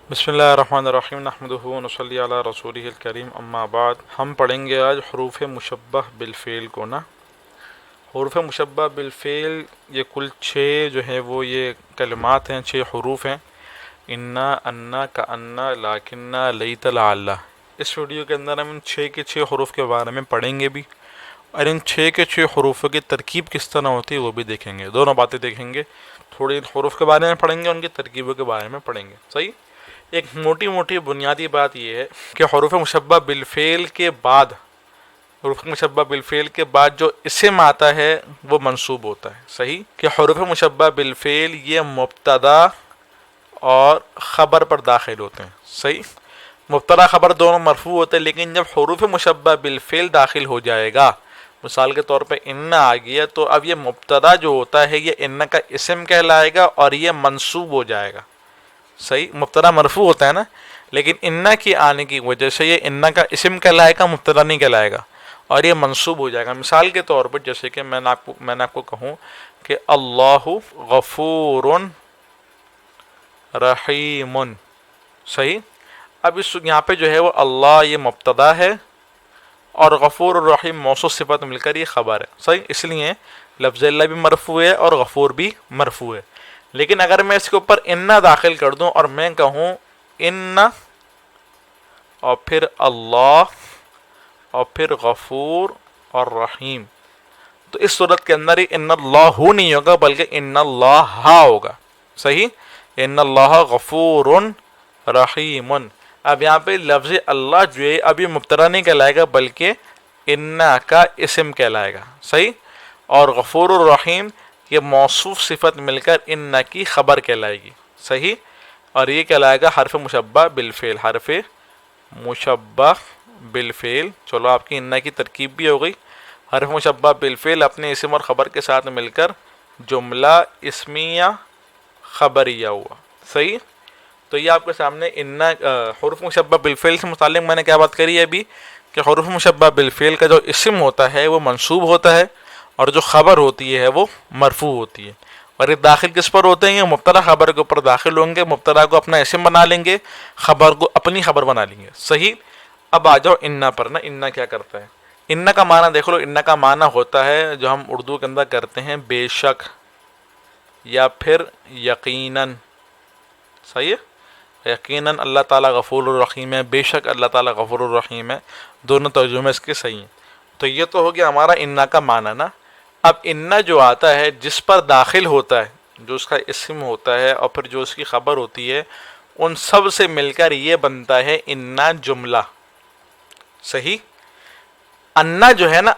بسم اللہ الرحمن الرحیم نحمدہ ونصلی علی رسولہ الکریم اما بعد. ہم پڑھیں گے آج حروف مشبہ بالفعل کو نا. حروف مشبہ بالفعل یہ کل 6 جو ہیں وہ یہ کلمات ہیں، 6 حروف ہیں. انا، انا، کانا، لاکنہ، لیت، لعل. اس ویڈیو کے اندر ہم ان 6 کے 6 حروف کے بارے میں پڑھیں گے بھی، اور ان 6 کے 6 حروفوں کی ترکیب کس طرح ہوتی ہے وہ بھی دیکھیں گے. دونوں باتیں دیکھیں گے، تھوڑی حروف کے بارے میں پڑھیں گے، ان کی ترکیبوں کے بارے میں پڑھیں گے. صحیح. ایک موٹی موٹی بنیادی بات یہ ہے کہ حروف مشبہ بالفعل کے بعد، حروف مشبہ بالفعل کے بعد جو اسم آتا ہے وہ منصوب ہوتا ہے. صحیح. کہ حروف مشبہ بالفعل یہ مبتدا اور خبر پر داخل ہوتے ہیں. صحیح. مبتدا خبر دونوں مرفوع ہوتے ہیں، لیکن جب حروف مشبہ بالفعل داخل ہو جائے گا، مثال کے طور پہ ان آ گیا، تو اب یہ مبتدا جو ہوتا ہے یہ ان کا اسم کہلائے گا اور یہ منصوب ہو جائے گا. صحیح. مبتدا مرفوع ہوتا ہے نا، لیکن ان کی آنے کی وجہ سے یہ ان کا اسم کہلائے گا، مبتدا نہیں کہلائے گا، اور یہ منصوب ہو جائے گا. مثال کے طور پر جیسے کہ میں نے آپ کو کہوں کہ اللہ غفور رحیم. صحیح. اب اس یہاں پہ جو ہے وہ اللہ یہ مبتدا ہے اور غفور الرحیم موصوف صفت مل کر یہ خبر ہے. صحیح. اس لیے لفظ اللہ بھی مرفوع ہے اور غفور بھی مرفوع ہے. لیکن اگر میں اس کے اوپر ان داخل کر دوں اور میں کہوں ان اور پھر اللہ اور پھر غفور اور رحیم، تو اس صورت کے اندر ہی ان اللہ نہیں ہوگا بلکہ ان اللہ ہوگا. صحیح. ان اللہ غفور رحیم. اب یہاں پہ لفظ اللہ جو ہے ابھی مبتدا نہیں کہلائے گا بلکہ ان کا اسم کہلائے گا. صحیح. اور غفور الرحیم یہ موصوف صفت مل کر ان کی خبر کہلائے گی. صحیح. اور یہ کہلائے گا حرف مشبہ بالفعل. حرف مشبہ بالفعل. چلو آپ کی ان کی ترکیب بھی ہو گئی. حرف مشبہ بالفعل اپنے اسم اور خبر کے ساتھ مل کر جملہ اسمیہ خبریہ ہوا. صحیح. تو یہ آپ کے سامنے ان حروف مشبہ بالفعل سے متعلق میں نے کیا بات کری ہے ابھی، کہ حروف مشبہ بالفعل کا جو اسم ہوتا ہے وہ منصوب ہوتا ہے اور جو خبر ہوتی ہے وہ مرفوع ہوتی ہے. اور یہ داخل کس پر ہوتے ہیں؟ مبتدا خبر کے اوپر داخل ہوں گے. مبتدا کو اپنا اسم بنا لیں گے، خبر کو اپنی خبر بنا لیں گے. صحیح. اب آ جاؤ ان پر نا. ان کیا کرتا ہے؟ ان کا معنی دیکھ لو. ان کا معنی ہوتا ہے جو ہم اردو کے اندر کرتے ہیں بے شک یا پھر یقیناً. صحیح ہے. یقیناً اللہ تعالیٰ غفور الرحیم ہے، بے شک اللہ تعالیٰ غفور الرحیم ہے. دونوں ترجمے اس کے صحیح ہیں. تو یہ تو ہو گیا ہمارا ان کا معنی نا. اب ان جو آتا ہے جس پر داخل ہوتا ہے، جو اس کا اسم ہوتا ہے اور پھر جو اس کی خبر ہوتی ہے، ان سب سے مل کر یہ بنتا ہے ان جملہ. صحیح. ان جو ہے نا،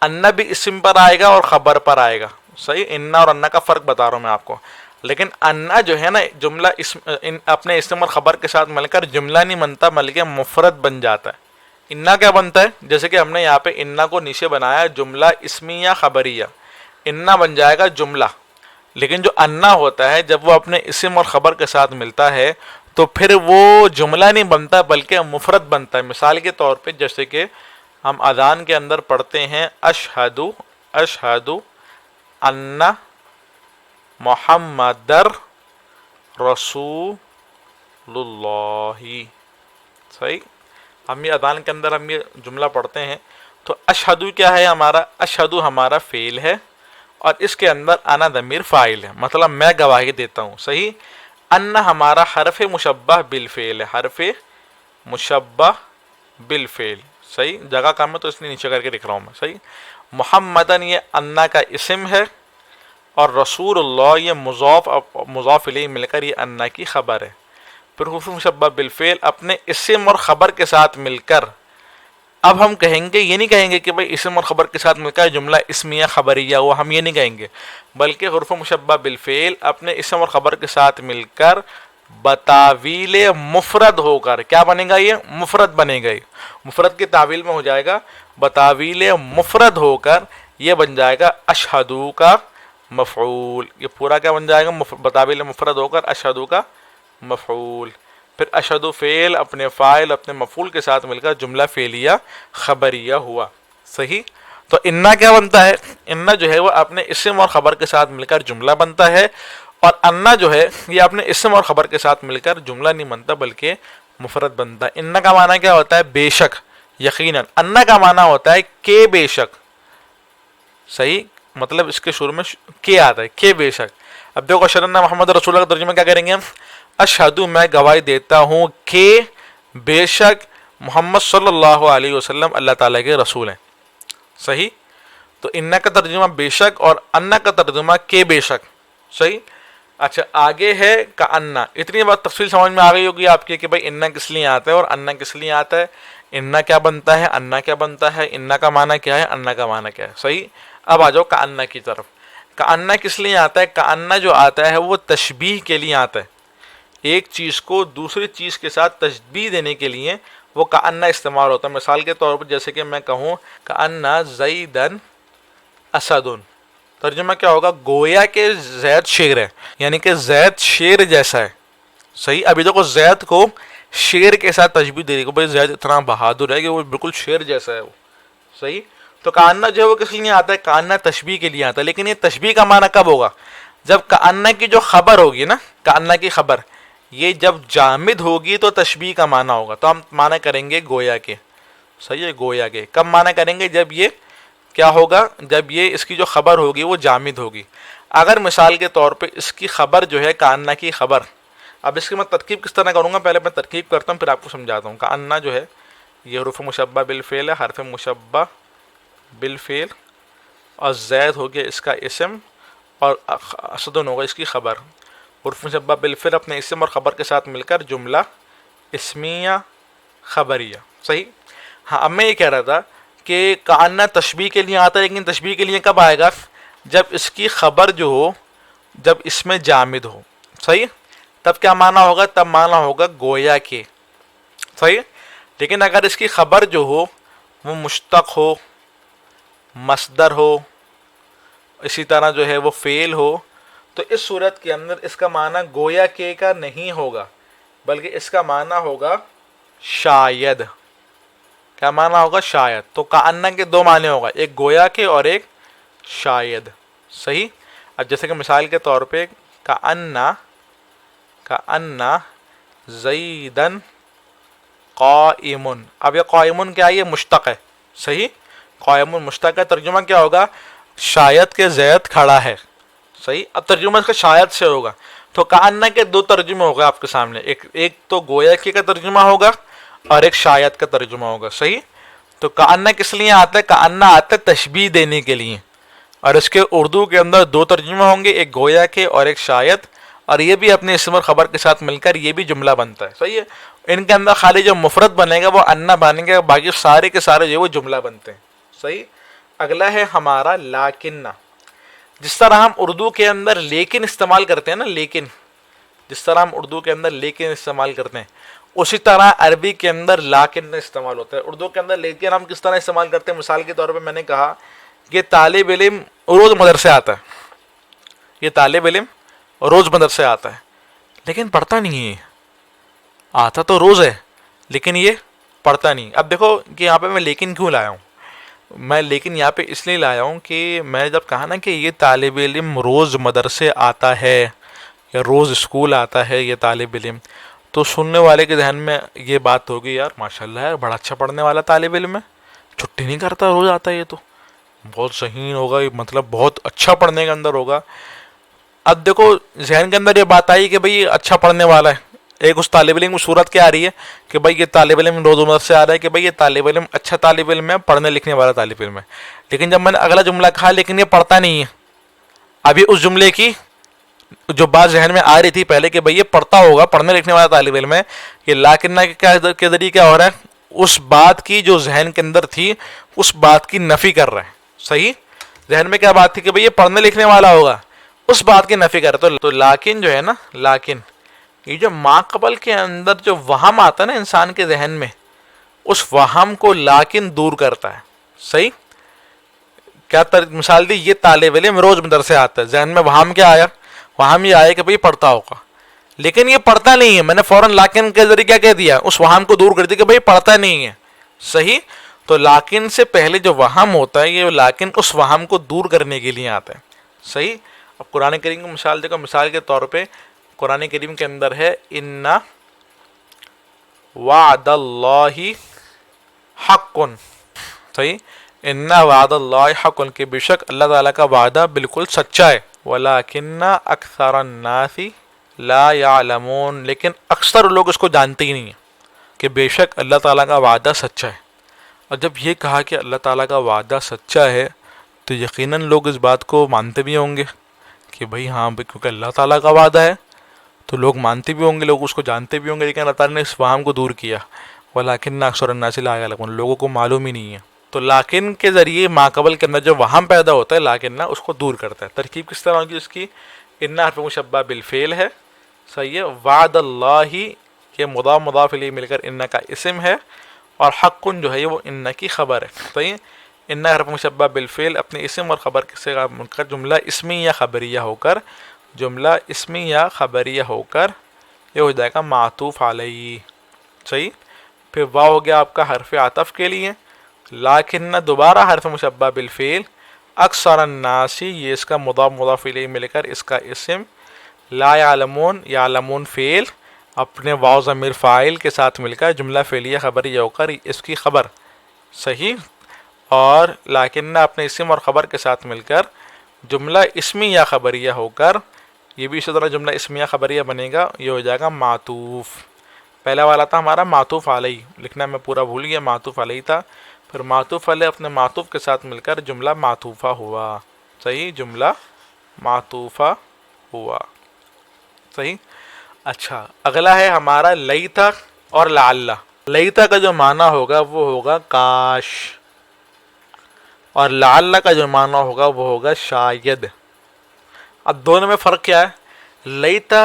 ان بھی اسم پر آئے گا اور خبر پر آئے گا. صحیح. ان اور ان کا فرق بتا رہا ہوں میں آپ کو. لیکن ان جو ہے نا جملہ اپنے اسم اور خبر کے ساتھ مل کر جملہ نہیں بنتا بلکہ مفرد بن جاتا ہے. ان کیا بنتا ہے؟ جیسے کہ ہم نے یہاں پہ ان کو نیچے بنایا جملہ اسمیہ خبریہ. ان بن جائے گا جملہ. لیکن جو ان ہوتا ہے جب وہ اپنے اسم اور خبر کے ساتھ ملتا ہے تو پھر وہ جملہ نہیں بنتا بلکہ مفرد بنتا ہے. مثال کے طور پہ جیسے کہ ہم اذان کے اندر پڑھتے ہیں اشہد ان محمد رسول اللہ. صحیح. ہم یہ اذان کے اندر ہم یہ جملہ پڑھتے ہیں تو اشہدو کیا ہے ہمارا؟ اشہدو ہمارا فعل ہے اور اس کے اندر انا ضمیر فاعل ہے، مطلب میں گواہی دیتا ہوں. صحیح. ان ہمارا حرف مشبہ بالفعل ہے. حرف مشبہ بالفعل. صحیح. جگہ کم ہے تو اس لیے نیچے کر کے لکھ رہا ہوں میں. صحیح. محمدن یہ ان کا اسم ہے اور رسول اللہ یہ مضاف الیہ مل کر یہ ان کی خبر ہے. پھر حروف مشبہ بالفعل اپنے اسم اور خبر کے ساتھ مل کر، اب ہم کہیں گے، یہ نہیں کہیں گے کہ بھائی اسم اور خبر کے ساتھ مل کر جملہ اسمیہ خبریہ ہوا، ہم یہ نہیں کہیں گے، بلکہ حروف مشبہ بالفعل اپنے اسم اور خبر کے ساتھ مل کر بتاویل مفرد ہو کر کیا بنے گا؟ یہ مفرد بنے گا. مفرد کی تعویل میں ہو جائے گا بتاویل مفرد ہو کر یہ بن جائے گا اشہدو کا مفعول. یہ پورا کیا بن جائے گا؟ بتاویل مفرد ہو کر اشہدو کا مفعول. پھر اشہدو فعل اپنے فاعل اپنے مفعول کے ساتھ مل کر جملہ فعلیہ خبریہ ہوا. صحیح. تو ان کیا بنتا ہے؟ ان جو ہے وہ اپنے اسم اور خبر کے ساتھ مل کر جملہ بنتا ہے اور انا جو ہے یہ اپنے اسم اور خبر کے ساتھ مل کر جملہ نہیں بنتا بلکہ مفرد بنتا ہے. ان کا معنی کیا ہوتا ہے؟ بے شک، یقیناً. انا کا معنی ہوتا ہے کہ بے شک. صحیح، مطلب اس کے شروع میں کے آتا ہے، کہ بے شک. اب دیکھو اشہد ان محمد رسول اللہ کا ترجمہ کیا کریں گے ہم؟ اشہد، میں گواہی دیتا ہوں کہ بے شک محمد صلی اللہ علیہ وسلم اللہ تعالیٰ کے رسول ہیں. صحیح. تو ان کا ترجمہ بے شک اور انا کا ترجمہ کہ بے شک. صحیح. اچھا آگے ہے کا انا. اتنی بات تفصیل سمجھ میں آ گئی ہوگی آپ کی کہ بھائی انا کس لیے آتا ہے اور انا کس لیے آتا ہے، انا کیا بنتا ہے، انا کیا بنتا ہے، انا کا معنی کیا ہے، انا کا معنی کیا ہے. صحیح. اب آ جاؤ کا انا کی طرف. کا انا کس لیے آتا ہے؟ کا انا جو آتا ہے وہ تشبیہ کے لیے آتا ہے. ایک چیز کو دوسری چیز کے ساتھ تشبیہ دینے کے لیے وہ کا انا استعمال ہوتا ہے. مثال کے طور پر جیسے کہ میں کہوں کا انا زیدن اسدن، ترجمہ کیا ہوگا؟ گویا کہ زید شیر ہے، یعنی کہ زید شیر جیسا ہے. صحیح. ابھی دیکھو زید کو شیر کے ساتھ تشبیہ دے گا، بھائی زید اتنا بہادر ہے کہ وہ بالکل شیر جیسا ہے وہ. صحیح. تو کانا جو ہے وہ کس لیے آتا ہے؟ کانا تشبیہ کے لیے آتا ہے. لیکن یہ تشبیہ کا معنی کب ہوگا؟ جب کانا کی جو خبر ہوگی نا، کانا کی خبر یہ جب جامد ہوگی تو تشبیہ کا معنی ہوگا. تو ہم معنی کریں گے گویا کے. صحیح ہے، گویا کے. کب معنی کریں گے؟ جب یہ کیا ہوگا؟ جب یہ اس کی جو خبر ہوگی وہ جامد ہوگی. اگر مثال کے طور پہ اس کی خبر جو ہے کانا کی خبر، اب اس کی میں ترکیب کس طرح کروں گا؟ پہلے میں ترکیب کرتا ہوں پھر آپ کو سمجھاتا ہوں. کانا جو ہے یہ حروف مشبہ بالفعل ہے، حرف مشبہ بالفعل، اور زید ہو گیا اس کا اسم اور اسدن ہوگا اس کی خبر. حروف مشبہ بالفعل اپنے اسم اور خبر کے ساتھ مل کر جملہ اسمیہ خبریہ. صحیح. ہاں اب میں یہ کہہ رہا تھا کہ کانا تشبیہ کے لیے آتا ہے، لیکن تشبیہ کے لیے کب آئے گا؟ جب اس کی خبر جو ہو جب اس میں جامد ہو. صحیح. تب کیا معنی ہوگا؟ تب معنی ہوگا گویا کے. صحیح. لیکن اگر اس کی خبر جو ہو وہ مشتق ہو، مصدر ہو، اسی طرح جو ہے وہ فعل ہو، تو اس صورت کے اندر اس کا معنی گویا کے کا نہیں ہوگا بلکہ اس کا معنی ہوگا شاید. کیا معنی ہوگا؟ شاید. تو کانا کے دو معنی ہوگا، ایک گویا کے اور ایک شاید. صحیح. اب جیسے کہ مثال کے طور پہ کانا زیدن قائمن. اب یہ قائمن کیا ہے؟ یہ مشتق ہے. صحیح. قائمن مشتق ہے. ترجمہ کیا ہوگا؟ شاید کہ زید کھڑا ہے. صحیح. اب ترجمہ اس کا شاید سے ہوگا. تو کانا کے دو ترجمے ہوگا آپ کے سامنے، ایک تو گویا کے کا ترجمہ ہوگا اور ایک شاید کا ترجمہ ہوگا. صحیح. تو کانا کس لیے آتا ہے؟ کانا آتا ہے تشبیہ دینے کے لیے، اور اس کے اردو کے اندر دو ترجمہ ہوں گے، ایک گویا کے اور ایک شاید، اور یہ بھی اپنے اسم اور خبر کے ساتھ مل کر یہ بھی جملہ بنتا ہے. صحیح ہے. ان کے اندر خالی جو مفرد بنے گا وہ انا بنے گا، باقی سارے کے سارے جو وہ جملہ بنتے ہیں. صحیح. اگلا ہے ہمارا لاکنہ. جس طرح ہم اردو کے اندر لیکن استعمال کرتے ہیں نا، لیکن جس طرح ہم اردو کے اندر لیکن استعمال کرتے ہیں اسی طرح عربی کے اندر لاکن استعمال ہوتا ہے. اردو کے اندر لیکن ہم کس طرح استعمال کرتے ہیں؟ مثال کے طور پہ میں نے کہا کہ طالب علم روز مدرسے آتا ہے. یہ طالب علم روز مدرسے آتا ہے لیکن پڑھتا نہیں ہے. آتا تو روز ہے لیکن یہ پڑھتا نہیں. اب دیکھو کہ یہاں پہ میں لیکن کیوں لایا ہوں؟ میں لیکن یہاں پہ اس لیے لایا ہوں کہ میں جب کہا نا کہ یہ طالب علم روز مدرسے آتا ہے یا روز اسکول آتا ہے یہ طالب علم، تو سننے والے کے ذہن میں یہ بات ہوگی یار ماشاء اللہ یار بڑا اچھا پڑھنے والا طالب علم ہے، چھٹی نہیں کرتا، روز آتا ہے، یہ تو بہت صحیح ہوگا، مطلب بہت اچھا پڑھنے کے اندر ہوگا. اب دیکھو ذہن کے اندر یہ بات آئی کہ بھئی اچھا پڑھنے والا ہے. ایک اس طالب علم کی صورت کیا آ رہی ہے کہ بھئی یہ طالب علم روز عمر سے آ رہا ہے کہ بھئی یہ طالب علم اچھا طالب علم ہے، پڑھنے لکھنے والا طالب علم ہے. لیکن جب میں نے اگلا جملہ کہا لیکن یہ پڑھتا نہیں ہے، ابھی اس جملے کی جو بات ذہن میں آ رہی تھی پہلے کہ بھئی یہ پڑھتا ہوگا، پڑھنے لکھنے والا طالب علم ہے، یہ لاکنہ کے ذریعے کیا ہو رہا ہے؟ اس بات کی جو ذہن کے اندر تھی اس بات کی نفی کر رہا ہے. صحیح. ذہن میں کیا بات تھی کہ بھئی یہ پڑھنے لکھنے والا ہوگا، اس بات کی نفی کر رہا ہے. تو لاکن جو ہے نا، لاکن یہ جو ما قبل کے اندر جو وہم آتا ہے نا انسان کے ذہن میں، اس وہم کو لاکن دور کرتا ہے. صحیح. کیا مثال دی؟ یہ طالب علم روز مدرسے آتا ہے، ذہن میں وہم کیا آیا؟ وہم یہ آیا کہ بھئی پڑھتا ہوگا، لیکن یہ پڑھتا نہیں ہے. میں نے فوراً لاکن کے ذریعے کیا کہہ دیا؟ اس وہم کو دور کر دیا کہ بھئی پڑھتا نہیں ہے. صحیح. تو لاکن سے پہلے جو وہم ہوتا ہے یہ لاکن اس وہم کو دور کرنے کے لیے آتا ہے. صحیح. اب قرآن کریم کی مثال دیکھو، مثال کے طور پہ قرآن کریم کے اندر ہے ان وعد اللہ حق، صحیح، ان وعد اللہ حق، کہ بے شک اللہ تعالیٰ کا وعدہ بالکل سچا ہے، ولکن اکثر الناس لا یعلمون، لیکن اکثر لوگ اس کو جانتے ہی نہیں ہیں کہ بے شک اللہ تعالیٰ کا وعدہ سچا ہے۔ اور جب یہ کہا کہ اللہ تعالیٰ کا وعدہ سچا ہے تو یقیناً لوگ اس بات کو مانتے بھی ہوں گے کہ بھائی ہاں بھائی، کیونکہ اللہ تعالیٰ کا وعدہ ہے تو لوگ مانتے بھی ہوں گے، لوگ اس کو جانتے بھی ہوں گے، لیکن اللہ تعالیٰ نے اس وہم کو دور کیا، ولیکن اکثر الناس لا یعلمون، لوگوں کو معلوم ہی نہیں ہے۔ تو لیکن کے ذریعے ماقبل کے اندر جو وہم پیدا ہوتا ہے، لیکن اس کو دور کرتا ہے۔ ترکیب کس طرح ہوگی اس کی؟ ان حرف مشبہ بالفعل ہے، صحیح ہے، وعد اللہ یہ مضاف مضاف الیہ مل کر ان کا اسم ہے، اور حق جو ہے وہ ان کی خبر ہے، صحیح ہے۔ ان حرف مشبہ بالفعل اپنے اسم اور خبر سے مل کر جملہ اسمی یا خبریہ ہو کر، جملہ اسمی یا خبریہ ہو کر یہ ہو جائے گا معطوف علیہ، صحیح۔ پھر واو ہو گیا آپ کا حرف عطف کے لیے، لیکن دوبارہ حرف مشبہ بالفعل، اکثر الناس یہ اس کا مضاف مضاف الیہ مل کر اس کا اسم، لا یعلمون یعلمون فعل اپنے واو ضمیر فاعل کے ساتھ مل کر جملہ فعلیہ خبریہ ہو کر اس کی خبر، صحیح، اور لیکن اپنے اسم اور خبر کے ساتھ مل کر جملہ اسمی یا خبریہ ہو کر یہ بھی اسی طرح جملہ اسمیہ خبریہ بنے گا، یہ ہو جائے گا معطوف۔ پہلا والا تھا ہمارا معطوف علیہ، لکھنا میں پورا بھول گیا، معطوف علیہ تھا، پھر معطوف علیہ اپنے معطوف کے ساتھ مل کر جملہ معطوفہ ہوا، صحیح، جملہ معطوفہ ہوا، صحیح۔ اچھا، اگلا ہے ہمارا لیتا اور لعل۔ لیتا کا جو معنی ہوگا وہ ہوگا کاش، اور لعل کا جو معنی ہوگا وہ ہوگا شاید۔ اب دونوں میں فرق کیا ہے؟ لیتا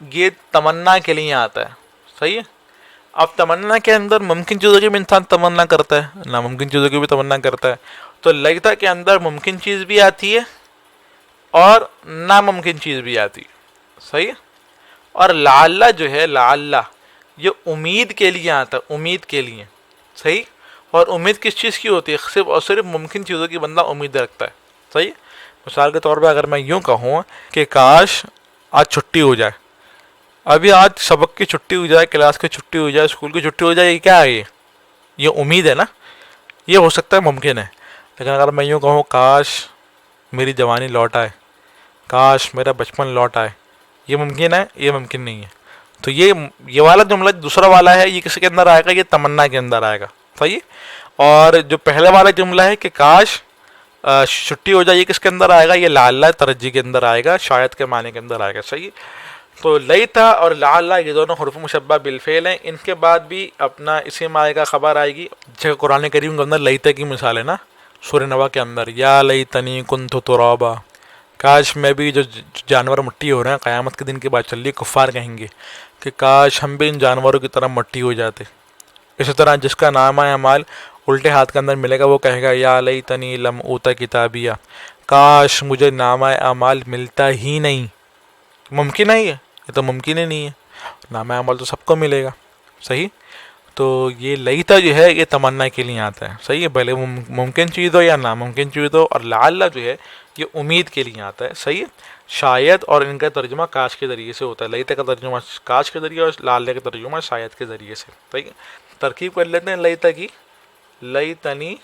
یہ تمنا کے لیے آتا ہے، صحیح ہے۔ اب تمنا کے اندر ممکن چیزوں کی بھی انسان تمنا کرتا ہے، ناممکن چیزوں کی بھی تمنا کرتا ہے، تو لیتا کے اندر ممکن چیز بھی آتی ہے اور ناممکن چیز بھی آتی ہے، صحیح ہے۔ اور لعل جو ہے، لعل یہ امید کے لیے آتا ہے، امید کے لیے، صحیح۔ اور امید کس چیز کی ہوتی ہے؟ صرف اور صرف ممکن چیزوں کی بندہ امید رکھتا ہے، صحیح۔ مثال کے طور پہ اگر میں یوں کہوں کہ کاش آج چھٹی ہو جائے، ابھی آج سبق کی چھٹی ہو جائے، کلاس کی چھٹی ہو جائے، اسکول کی چھٹی ہو جائے، یہ کیا ہے؟ یہ امید ہے نا، یہ ہو سکتا ہے، ممکن ہے۔ لیکن اگر میں یوں کہوں کاش میری جوانی لوٹ آئے، کاش میرا بچپن لوٹ آئے، یہ ممکن ہے؟ یہ ممکن نہیں ہے۔ تو یہ والا جملہ دوسرا والا ہے، یہ کس کے اندر آئے گا؟ یہ تمنا کے اندر آئے گا، صحیح۔ اور جو پہلے والا جملہ ہے کہ کاش چھٹی ہو جائے، یہ کس کے اندر آئے گا؟ یہ لعل ترجی کے اندر آئے گا، شاید کے معنی کے اندر آئے گا، صحیح۔ تو لیتا اور لعل یہ دونوں حروف مشبہ بالفعل ہیں، ان کے بعد بھی اپنا اسم آئے گا، خبر آئے گی۔ جیسے قرآن کریم کے اندر لیتا کی مثال ہے نا، سورہ نبا کے اندر، یا لیتنی کنت ترابا، کاش میں بھی، جو جانور مٹی ہو رہے ہیں، قیامت کے دن کی بات چل رہی ہے، کفار کہیں گے کہ کاش ہم بھی ان جانوروں کی طرح مٹی ہو جاتے۔ اسی طرح جس کا نامہ اعمال الٹے ہاتھ کے اندر ملے گا وہ کہے گا یا لیتنی لم اوتا کتابیہ، کاش مجھے نامہ اعمال ملتا ہی نہیں۔ ممکن ہے یہ تو ممکن ہی نہیں ہے، نامہ اعمال تو سب کو ملے گا، صحیح۔ تو یہ لیتا جو ہے یہ تمنا کے لیے آتا ہے، صحیح ہے، بھلے ممکن چیز ہو یا ناممکن چیز ہو۔ اور لعل جو ہے یہ امید کے لیے آتا ہے، صحیح ہے، شاید، اور ان کا ترجمہ کاش کے ذریعے سے ہوتا ہے۔ لیتا کا ترجمہ کاش کے ذریعے اور لعل کا ترجمہ شاید کے ذریعے سے، صحیح ہے۔ ترکیب کر لیتے ہیں لیتا کی، لیتنی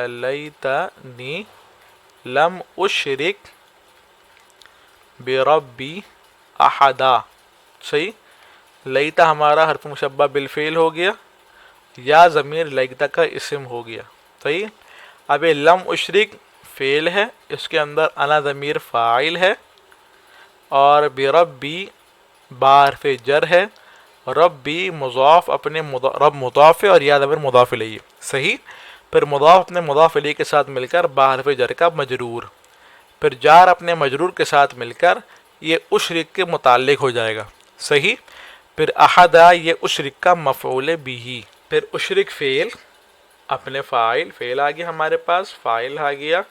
لیتنی لم اشرک بربی احدا، صحیح۔ لیتا ہمارا حرف مشبہ بالفعل ہو گیا، یا ضمیر لیتا کا اسم ہو گیا، صحیح۔ اب لم اشرک فعل ہے، اس کے اندر انا ضمیر فاعل ہے، اور بربی با حرف جر ہے، ربی مضاف اپنے رب مضاف ہے، اور یا ضمیر مضاف الیہ، صحیح۔ پھر مضاف اپنے مضاف الیہ کے ساتھ مل کر با حرف جر کا مجرور، پھر جار اپنے مجرور کے ساتھ مل کر یہ اشرک کے متعلق ہو جائے گا، صحیح۔ پھر احدا یہ اشرک کا مفعول بھی، پھر اشرک فعل اپنے فاعل آ گیا ہمارے پاس، فاعل آ گیا،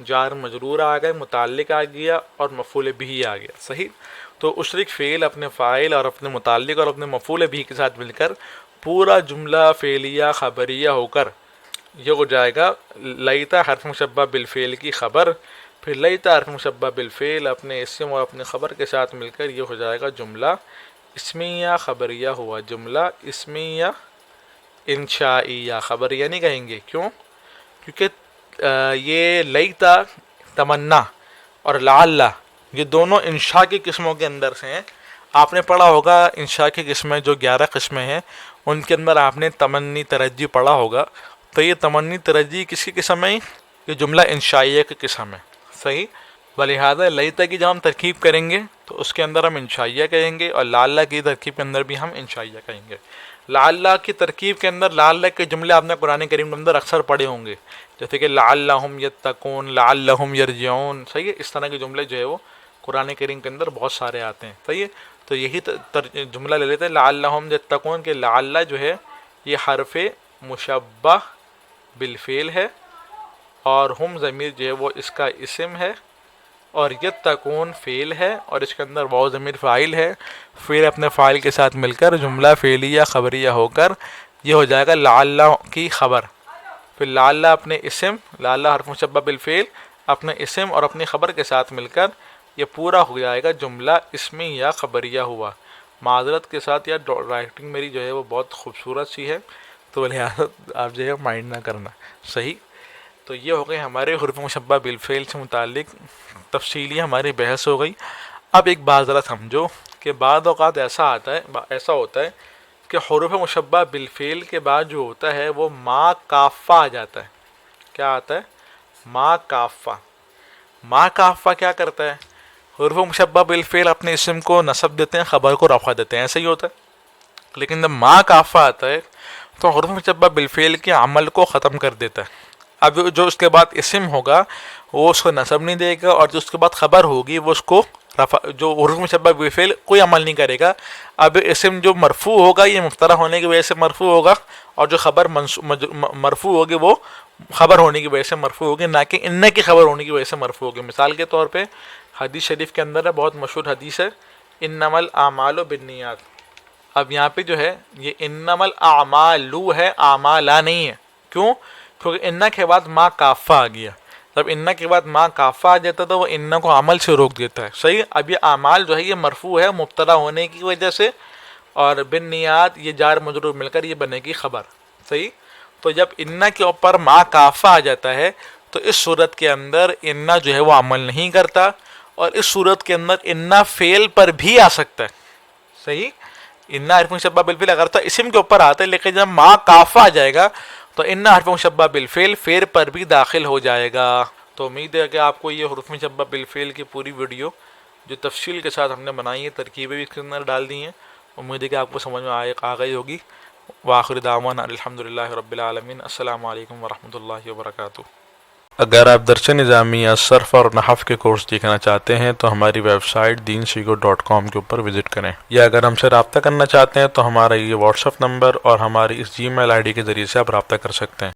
جار مجرور آ گئے، متعلق آ گیا، اور مفعول بھی آ گیا، صحیح۔ تو اشرک فعل اپنے فاعل اور اپنے متعلق اور اپنے مفعول بھی کے ساتھ مل کر پورا جملہ فعلیہ خبریہ ہو کر یہ ہو جائے گا لیتا حرف مشبہ بالفعل کی خبر، پھر لیتا حرف مشبہ بالفعل اپنے اسم اور اپنی خبر کے ساتھ مل کر یہ ہو جائے گا جملہ اسمیہ خبریہ ہوا. جملہ اسمیہ انشائیہ خبریہ نہیں کہیں گے. کیوں؟ کیونکہ یہ لیتا تمنا اور لعل یہ دونوں انشاء کی قسموں کے اندر سے ہیں. آپ نے پڑھا ہوگا انشاء کی قسمیں جو 11 قسمیں ہیں ان کے اندر آپ نے تمنی ترجی پڑھا ہوگا. تو یہ تمنی ترجی کس کی قسم ہے؟ یہ جملہ انشائیہ کی قسم ہے. صحیح. ولہذا لیتا کی جب ہم ترکیب کریں گے تو اس کے اندر ہم انشائیہ کہیں گے اور لعل کی ترکیب کے اندر بھی ہم انشائیہ کہیں گے. لعل کی ترکیب کے اندر لعل کے جملے آپ نے قرآن کریم کے اندر اکثر پڑھے ہوں گے جیسے کہ لعلہم یتقون لعلہم یرجعون. صحیح ہے. اس طرح کے جملے جو ہے وہ قرآن کریم کے اندر بہت سارے آتے ہیں. صحیح ہے. تو یہی جملہ لے لیتے ہیں لعلہم یتقون کہ لعل جو ہے یہ حرف مشبہ بالفعل ہے اور ہم ضمیر جو ہے وہ اس کا اسم ہے اور یتقون فعل ہے اور اس کے اندر واو ضمیر فاعل ہے. پھر اپنے فاعل کے ساتھ مل کر جملہ فعلیہ خبریہ ہو کر یہ ہو جائے گا لعل کی خبر. پھر لعل اپنے اسم لعل حرف مشبہ بالفعل اپنے اسم اور اپنی خبر کے ساتھ مل کر یہ پورا ہو جائے گا جملہ اسمی یا خبریہ ہوا. معذرت کے ساتھ یا رائٹنگ میری جو ہے وہ بہت خوبصورت سی ہے تو لہٰذا آپ جو ہے مائنڈ نہ کرنا. صحیح. تو یہ ہو گئی ہمارے حروف مشبہ بالفعل سے متعلق تفصیلی ہماری بحث ہو گئی. اب ایک بات ذرا سمجھو کہ بعض اوقات ایسا ہوتا ہے کہ حروف مشبہ بالفعل کے بعد جو ہوتا ہے وہ ما کافہ آ جاتا ہے. کیا آتا ہے؟ ما کافہ. ما کافہ کیا کرتا ہے؟ حروف مشبہ بالفعل اپنے اسم کو نصب دیتے ہیں خبر کو رفع دیتے ہیں. ایسا ہی ہوتا ہے. لیکن جب ما کافہ آتا ہے تو حروف مشبہ بالفعل کے عمل کو ختم کر دیتا ہے. اب جو اس کے بعد اسم ہوگا وہ اس کو نصب نہیں دے گا اور جو اس کے بعد خبر ہوگی وہ اس کو رفع جو حروف مشبہ بالفعل کوئی عمل نہیں کرے گا. اب اسم جو مرفوع ہوگا یہ مبتدا ہونے کی وجہ سے مرفوع ہوگا اور جو خبر مرفوع ہوگی وہ خبر ہونے کی وجہ سے مرفوع ہوگی نہ کہ ان کی خبر ہونے کی وجہ سے مرفوع ہوگی. مثال کے طور پہ حدیث شریف کے اندر ہے بہت مشہور حدیث ہے انما الاعمال بالنیات. اب یہاں پہ جو ہے یہ انما الاعمال ہے اعمالا نہیں ہے. کیوں؟ کیونکہ ان کے بعد ما کافہ آ گیا. جب ان کے بعد ما کافہ آ جاتا تو وہ ان کو عمل سے روک دیتا ہے. صحیح. اب یہ اعمال جو ہے یہ مرفوع ہے مبتدا ہونے کی وجہ سے اور بالنیات یہ جار مجرور مل کر یہ بنے گی خبر. صحیح. تو جب ان کے اوپر ما کافہ آ جاتا ہے تو اس صورت کے اندر ان جو ہے وہ عمل نہیں کرتا اور اس صورت کے اندر ان فعل پر بھی آ سکتا ہے. صحیح. ان حرف مشبہ بالفعل اگر تو اسم کے اوپر آتا ہے لیکن جب ما کافہ آ جائے گا تو ان حرف مشبہ بالفعل فعل پر بھی داخل ہو جائے گا. تو امید ہے کہ آپ کو یہ حروف مشبہ بالفعل کی پوری ویڈیو جو تفصیل کے ساتھ ہم نے بنائی ہے ترکیبیں بھی اس کے اندر ڈال دی ہیں امید ہے کہ آپ کو سمجھ میں آ گئی ہوگی. وآخر دعوانا الحمدللہ رب العالمین. السلام علیکم ورحمۃ اللہ وبرکاتہ. اگر آپ درس نظامیہ صرف اور نحو کے کورس دیکھنا چاہتے ہیں تو ہماری ویب سائٹ deensego.com کے اوپر وزٹ کریں یا اگر ہم سے رابطہ کرنا چاہتے ہیں تو ہمارا یہ واٹس ایپ نمبر اور ہماری اس جی میل آئی ڈی کے ذریعے سے آپ رابطہ کر سکتے ہیں.